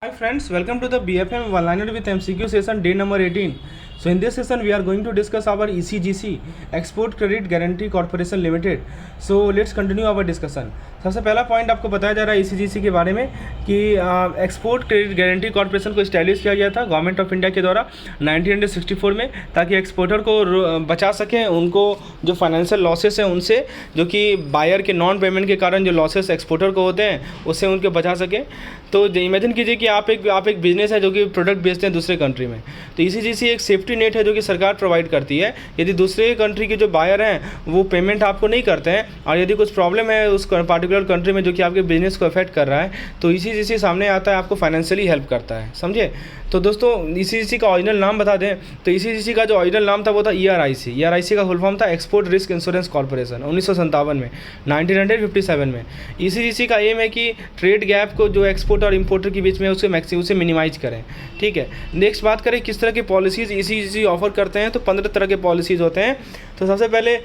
Hi friends, welcome to the BFM One-Liner with MCQ session day number 18. So in this session we are going to discuss our ECGC Export Credit Guarantee Corporation Limited. So let's continue our discussion. सबसे पहला point आपको बताया जा रहा है ECGC के बारे में कि एक्सपोर्ट क्रेडिट गारंटी कॉर्पोरेशन को इस्टेब्लिश किया गया था गवर्नमेंट ऑफ इंडिया के द्वारा 1964 में, ताकि एक्सपोर्टर को बचा सकें उनको जो फाइनेंशियल लॉसेस हैं उनसे, जो कि बायर के नॉन पेमेंट के कारण जो लॉसेस एक्सपोर्टर को होते हैं उससे उनको बचा सकें। तो इमेजिन कीजिए कि आप एक बिजनेस है जो कि प्रोडक्ट बेचते हैं दूसरे कंट्री में, तो ECGC एक सेफ्टी नेट है जो कि सरकार प्रोवाइड करती है। यदि दूसरे कंट्री के जो बायर हैं वो पेमेंट आपको नहीं करते हैं और यदि कुछ प्रॉब्लम है उस पार्टिकुलर कंट्री में जो कि आपके बिजनेस को अफेक्ट कर रहा है, तो ECGC सामने आता है, आपको फाइनेंशियली हेल्प करता है। समझे? तो दोस्तों ECGC का ओरिजिनल नाम बता दें तो ECGC का जो ओरिजिनल नाम था वो था ERIC का फुल फॉर्म था एक्सपोर्ट रिस्क इंश्योरेंस कॉर्पोरेशन। 1957 में 1957 में ECGC का एम है कि ट्रेड गैप को जो एक्सपोर्ट और इम्पोर्टर के बीच में उसे मिनिमाइज करें। ठीक है, नेक्स्ट बात करें किस तरह की पॉलिसीज़ ECGC ऑफर करते हैं, तो 15 तरह के पॉलिसीज़ होते हैं। तो सबसे पहले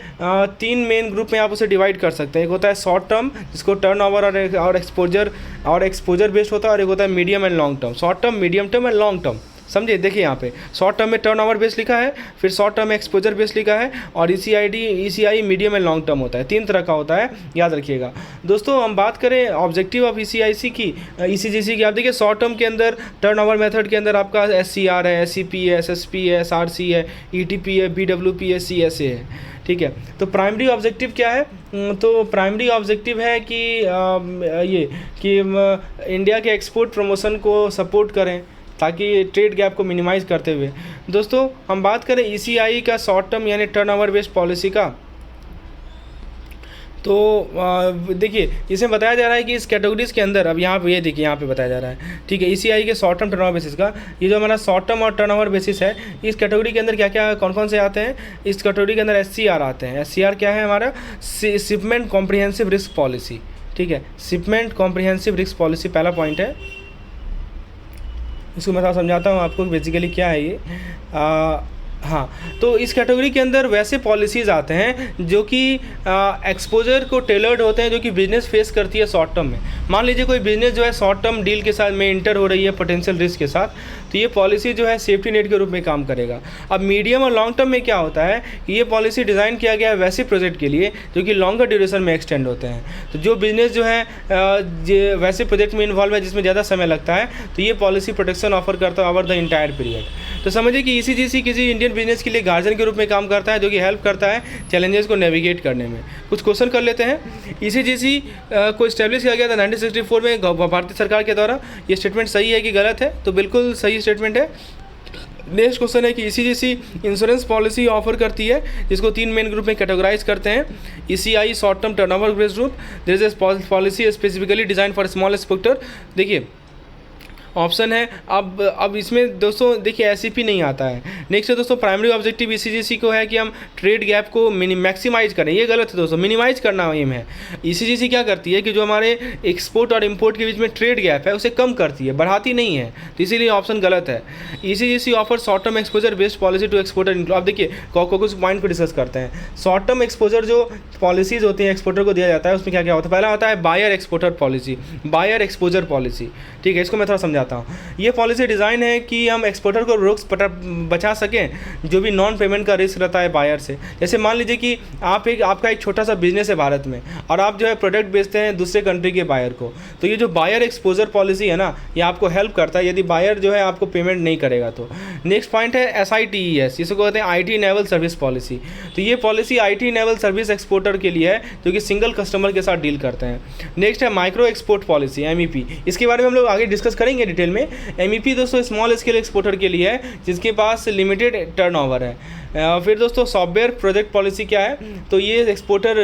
3 मेन ग्रुप में आप उसे डिवाइड कर सकते हैं। एक होता है शॉर्ट टर्म जिसको टर्नओवर और एक्सपोजर बेस्ड होता है, और एक होता है medium and long term. Short term, medium term and long term. समझे? देखिए यहाँ पे शॉर्ट टर्म में टर्नओवर बेस लिखा है, फिर शॉर्ट टर्म में एक्सपोजर बेस लिखा है, और ECI medium and long term होता है। 3 तरह का होता है, याद रखिएगा। दोस्तों हम बात करें ऑब्जेक्टिव ऑफ ECGC की, आप देखिए शॉर्ट टर्म के अंदर टर्नओवर मेथड के अंदर आपका SCR है, SCP है, SSP है, SRC है, ETP है, BWP है, CSA है। ठीक है, तो प्राइमरी ऑब्जेक्टिव क्या है? तो प्राइमरी ऑब्जेक्टिव है कि इंडिया के एक्सपोर्ट प्रमोशन को सपोर्ट करें ताकि ट्रेड गैप को मिनिमाइज़ करते हुए। दोस्तों हम बात करें ECI का शॉर्ट टर्म यानी टर्नओवर बेस्ड पॉलिसी का, तो देखिए इसमें बताया जा रहा है कि इस कैटेगरीज़ के अंदर, अब यहाँ पे ये देखिए यहाँ पे बताया जा रहा है। ठीक है, ECI के शॉर्ट टर्म टर्नओवर बेसिस का, ये जो हमारा शॉर्ट टर्म और टर्नओवर बेसिस है, इस कैटेगरी के अंदर क्या क्या कौन कौन से आते हैं? इस कैटेगरी के अंदर SCR आते हैं। SCR क्या है? हमारा शिपमेंट कॉम्प्रिहेंसिव रिस्क पॉलिसी। ठीक है, शिपमेंट कॉम्प्रिहेंसिव रिस्क पॉलिसी पहला पॉइंट है। इसको मैं थोड़ा समझाता हूँ आपको बेसिकली क्या है ये। हाँ, तो इस कैटेगरी के अंदर वैसे पॉलिसीज़ आते हैं जो कि एक्सपोजर को टेलर्ड होते हैं, जो कि बिजनेस फेस करती है शॉर्ट टर्म में। मान लीजिए कोई बिजनेस जो है शॉर्ट टर्म डील के साथ में इंटर हो रही है पोटेंशियल रिस्क के साथ, तो ये पॉलिसी जो है सेफ्टी नेट के रूप में काम करेगा। अब मीडियम और लॉन्ग टर्म में क्या होता है कि ये पॉलिसी डिज़ाइन किया गया है वैसे प्रोजेक्ट के लिए जो कि लॉन्गर ड्यूरेशन में एक्सटेंड होते हैं। तो जो बिजनेस जो है वैसे प्रोजेक्ट में इन्वॉल्व है जिसमें ज़्यादा समय लगता है, तो ये पॉलिसी प्रोटेक्शन ऑफर करता है ओवर द इंटायर पीरियड। तो समझिए कि ECGC किसी इंडियन बिजनेस के लिए गार्जियन के रूप में काम करता है, जो कि हेल्प करता है चैलेंजेस को नेविगेट करने में। कुछ क्वेश्चन कर लेते हैं। ECGC को इस्टेब्लिश किया गया था 1964 में भारतीय सरकार के द्वारा। ये स्टेटमेंट सही है कि गलत है? तो बिल्कुल सही स्टेटमेंट है। नेक्स्ट क्वेश्चन है कि ECGC इंश्योरेंस पॉलिसी ऑफर करती है, जिसको 3 मेन ग्रुप में कैटेगराइज करते हैं। ECI short term turnover based group, there is a policy specifically design for small exporter. देखिए ऑप्शन है। अब इसमें दोस्तों देखिए SCP नहीं आता है। नेक्स्ट है दोस्तों प्राइमरी ऑब्जेक्टिव ECGC को है कि हम ट्रेड गैप को मैक्सिमाइज करें। ये गलत है दोस्तों, मिनिमाइज करना एम है। ECGC क्या करती है कि जो हमारे एक्सपोर्ट और इम्पोर्ट के बीच में ट्रेड गैप है उसे कम करती है, बढ़ाती नहीं है, तो इसीलिए ऑप्शन गलत है। ECGC offer short term exposure based policy to exporter. अब देखिए कुछ पॉइंट को डिस्कस करते हैं। शॉर्ट टर्म एक्सपोजर जो पॉलिसीज़ होती हैं एक्सपोर्टर को दिया जाता है, उसमें क्या क्या होता है? पहला होता है buyer exporter policy, buyer exposure policy. ठीक है, इसको मैं थोड़ा समझाता हूँ। ये पॉलिसी डिज़ाइन है कि हम एक्सपोर्टर को बचा सकें जो भी नॉन पेमेंट का रिस्क रहता है बायर से। जैसे मान लीजिए कि आपका एक छोटा सा बिजनेस है भारत में, और आप जो है प्रोडक्ट बेचते हैं दूसरे कंट्री के बायर को, तो ये जो बायर एक्सपोजर पॉलिसी है ना, ये आपको हेल्प करता है यदि बायर जो है आपको पेमेंट नहीं करेगा तो। नेक्स्ट पॉइंट है SITES, इसको कहते हैं IT इनेबल सर्विस पॉलिसी। तो ये policy IT enable service exporter के लिए है जो कि सिंगल कस्टमर के साथ डील करते हैं। नेक्स्ट है माइक्रो एक्सपोर्ट पॉलिसी MEP, इसके बारे में हम लोग आगे डिस्कस करेंगे डिटेल में। MEP दोस्तों स्मॉल स्केल एक्सपोर्टर के लिए है जिसके पास लिमिटेड टर्नओवर है। फिर दोस्तों सॉफ्टवेयर प्रोजेक्ट पॉलिसी क्या है? तो ये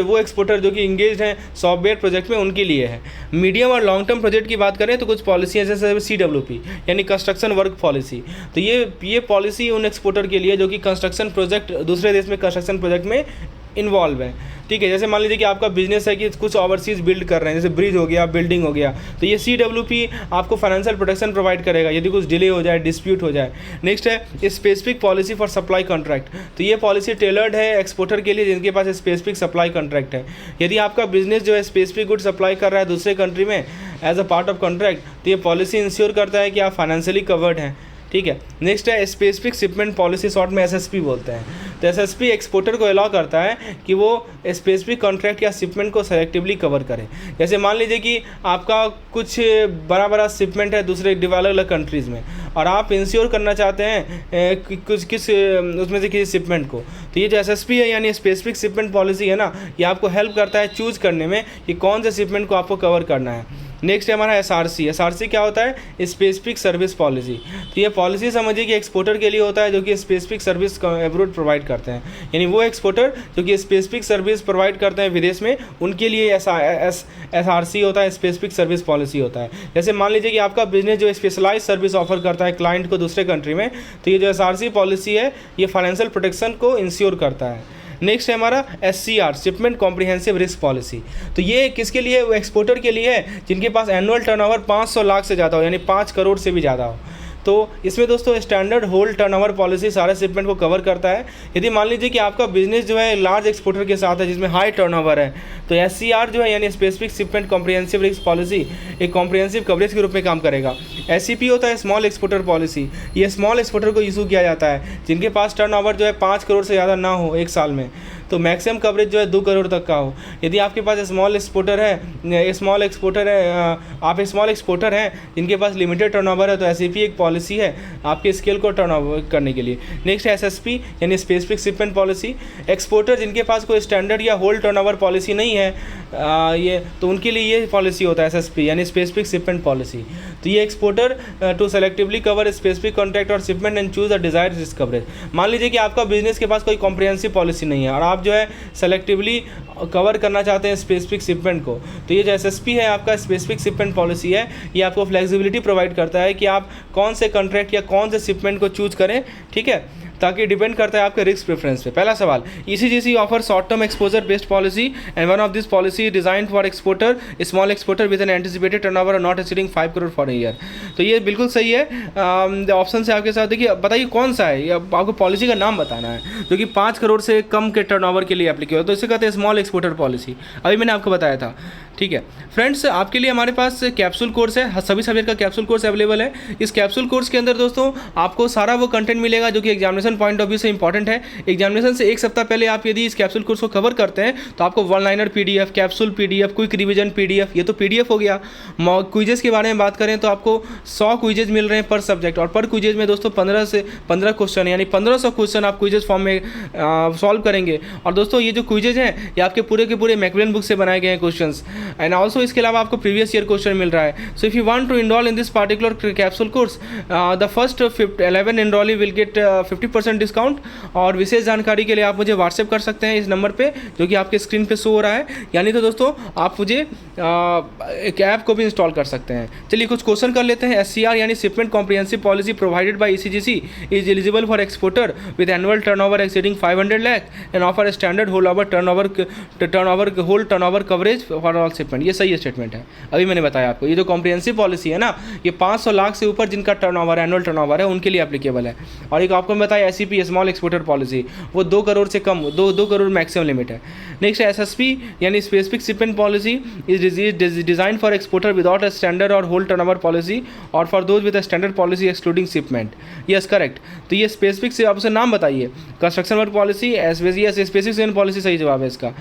वो एक्सपोर्टर जो कि इंगेज हैं सॉफ्टवेयर प्रोजेक्ट में उनके लिए है। मीडियम और लॉन्ग टर्म प्रोजेक्ट की बात करें तो कुछ पॉलिसी है जैसे CWP यानी कंस्ट्रक्शन वर्क पॉलिसी। तो ये पॉलिसी उन एक्सपोर्टर के लिए जो कि कंस्ट्रक्शन प्रोजेक्ट दूसरे देश में कंस्ट्रक्शन प्रोजेक्ट में इन्वॉल्व है। ठीक है, जैसे मान लीजिए कि आपका बिजनेस है कि कुछ ओवरसीज़ बिल्ड कर रहे हैं, जैसे ब्रिज हो गया, बिल्डिंग हो गया, तो ये CWP आपको फाइनेंशियल प्रोटेक्शन प्रोवाइड करेगा यदि कुछ डिले हो जाए, डिस्प्यूट हो जाए। नेक्स्ट है specific policy for supply contract, तो ये पॉलिसी टेलर्ड है एक्सपोर्टर के लिए जिनके पास स्पेसिफिक सप्लाई कॉन्ट्रैक्ट है। यदि आपका बिजनेस जो है स्पेसिफिक गुड सप्लाई कर रहा है दूसरे कंट्री में as a part of contract, तो ये पॉलिसी इंश्योर करता है कि आप फाइनेंशियली कवर्ड हैं। ठीक है, नेक्स्ट है स्पेसिफिक शिपमेंट पॉलिसी, शॉर्ट में SSP बोलते हैं। तो SSP एक्सपोर्टर को अलाउ करता है कि वो स्पेसिफिक कॉन्ट्रैक्ट या शिपमेंट को सेलेक्टिवली कवर करे। जैसे मान लीजिए कि आपका कुछ बड़ा शिपमेंट है दूसरे अलग अलग कंट्रीज़ में और आप इंश्योर करना चाहते हैं किस उसमें से किसी शिपमेंट को, तो ये जो SSP है यानी स्पेसिफिक शिपमेंट पॉलिसी है ना, ये आपको हेल्प करता है चूज़ करने में कि कौन से शिपमेंट को आपको कवर करना है। नेक्स्ट है हमारा SRC क्या होता है? Specific service policy. तो ये पॉलिसी समझिए कि एक्सपोर्टर के लिए होता है जो कि स्पेसिफिक सर्विस अब्रोड प्रोवाइड करते हैं, यानी वो एक्सपोर्टर जो कि स्पेसिफिक सर्विस प्रोवाइड करते हैं विदेश में, उनके लिए SRC होता है, स्पेसिफिक सर्विस पॉलिसी होता है। जैसे मान लीजिए कि आपका बिजनेस जो स्पेशलाइज सर्विस ऑफर करता है क्लाइंट को दूसरे कंट्री में, तो ये जो SRC पॉलिसी है ये फाइनेंशियल प्रोटेक्शन को इंश्योर करता है। नेक्स्ट है हमारा SCR shipment comprehensive risk policy. तो ये किसके लिए? वो एक्सपोर्टर के लिए है जिनके पास एनुअल टर्नओवर 500 लाख से ज़्यादा हो, यानी 5 करोड़ से भी ज़्यादा हो। तो इसमें दोस्तों स्टैंडर्ड होल टर्नओवर पॉलिसी सारे शिपमेंट को कवर करता है। यदि मान लीजिए कि आपका बिजनेस जो है लार्ज एक्सपोर्टर के साथ है जिसमें हाई टर्नओवर है, तो SCR जो है यानी specific shipment comprehensive risk policy एक कॉम्प्रिहेंसिव कवरेज के रूप में काम करेगा। SCP होता है स्मॉल एक्सपोर्टर पॉलिसी, ये स्मॉल एक्सपोर्टर को इशू किया जाता है जिनके पास टर्नओवर जो है 5 करोड़ से ज़्यादा ना हो एक साल में, तो मैक्सिमम कवरेज जो है 2 करोड़ तक का हो। यदि आपके पास स्मॉल एक्सपोर्टर है आप स्मॉल एक्सपोर्टर हैं जिनके पास लिमिटेड टर्नओवर है, तो SCP एक पॉलिसी है आपके स्केल को टर्नओवर करने के लिए। नेक्स्ट है SSP यानी स्पेसिफिक शिपमेंट पॉलिसी। एक्सपोर्टर जिनके पास कोई स्टैंडर्ड या होल टर्नओवर पॉलिसी नहीं है ये, तो उनके लिए ये पॉलिसी होता है SSP यानी स्पेसिफिक शिपमेंट पॉलिसी। तो ये exporter to selectively cover specific contract और shipment and choose a desired risk coverage. मान लीजिए कि आपका बिजनेस के पास कोई कॉम्प्रिहेंसिव पॉलिसी नहीं है और आप जो है सेलेक्टिवली कवर करना चाहते हैं स्पेसिफिक शिपमेंट को, तो ये जो SSP है आपका स्पेसिफिक शिपमेंट पॉलिसी है, ये आपको फ्लेक्सिबिलिटी प्रोवाइड करता है कि आप कौन से कॉन्ट्रैक्ट या कौन से शिपमेंट को चूज करें। ठीक है, ताकि डिपेंड करता है आपके रिस्क प्रेफरेंस पे। पहला सवाल, ECGC offer short term exposure based policy and one of this policy design for exporter small exporter with an anticipated turnover not exceeding 5 crore for a year. तो ये बिल्कुल सही है। ऑप्शन से आपके साथ देखिए, बताइए कौन सा है, ये आपको पॉलिसी का नाम बताना है जो कि 5 करोड़ से कम के टर्नओवर के लिए एप्लीकेबल, तो इसे कहते हैं स्मॉल एक्सपोर्टर पॉलिसी। अभी मैंने आपको बताया था। ठीक है फ्रेंड्स, आपके लिए हमारे पास कैप्सूल कोर्स है, सभी सब्जेक्ट का कैप्सूल कोर्स अवेलेबल है। इस कैप्सूल कोर्स के अंदर दोस्तों आपको सारा वो कंटेंट मिलेगा जो कि एग्जामिनेशन पॉइंट ऑफ व्यू से इंपॉर्टेंट है। एग्जामिनेशन से एक सप्ताह पहले आप यदि इस कैप्सूल कोर्स को कवर करते हैं तो आपको one liner PDF, capsule PDF, quick revision PDF, ये तो PDF हो गया। क्विजेस के बारे में बात करें तो आपको 100 क्विजेज मिल रहे हैं पर सब्जेक्ट, और पर क्विजेज में दोस्तों 15 से 15 क्वेश्चन यानी 1500 क्वेश्चन आप क्विजेज फॉर्म में सॉल्व करेंगे। और दोस्तों ये जो क्विजेज हैं ये आपके पूरे के पूरे मैकमिलन बुक से बनाए गए हैं क्वेश्चन, एंड ऑल्सो इसके अलावा आपको प्रीवियस ईयर क्वेश्चन मिल रहा है। So if you want to enroll in this particular capsule course the first 11 enrollee will get 50% discount. और विशेष जानकारी के लिए आप मुझे व्हाट्सएप कर सकते हैं इस नंबर पे जो कि आपके स्क्रीन पे शो हो रहा है, यानी तो दोस्तों आप मुझे एक ऐप को भी इंस्टॉल कर सकते हैं। चलिए कुछ क्वेश्चन कर लेते हैं। SCR यानी shipment comprehensive policy provided by ECGC is eligible for exporter with annual turnover exceeding 500 lakh and offer standard whole turnover coverage for all shipment. ये सही स्टेटमेंट है, अभी मैंने बताया आपको। ये जो कॉम्प्रिहेंसिव पॉलिसी है ना, ये 500 लाख से ऊपर जिनका टर्नओवर एनुअल टर्नओवर है उनके लिए एप्लीकेबल है। और एक आपको बताया SCP स्मॉल एक्सपोर्टर पॉलिसी, वो 2 करोड़ से कम, 2 करोड़ मैक्सिमम लिमिट है। नेक्स्ट है SSP यानी specific shipment policy is design for exporter without a standard और होल टर्नओवर पॉलिसी और for those with a standard policy excluding shipment. Yes correct. तो ये specific से आप उसे नाम बताइए। Construction work policy, specific policy सही जवाब है इसका।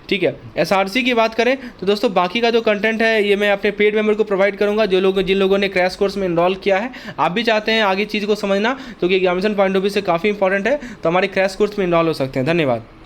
ठीक है, SRC की बात करें तो दोस्तों बाकी का जो कंटेंट है ये मैं अपने पेड मेंबर को प्रोवाइड करूंगा, जिन लोगों ने क्रैश कोर्स में इनरोल किया है। आप भी चाहते हैं आगे चीज़ को समझना, क्योंकि एग्जामिनेशन पॉइंट ऑफ व्यू से काफ़ी इंपॉर्टेंट है, तो हमारे क्रैश कोर्स में इनरोल हो सकते हैं। धन्यवाद।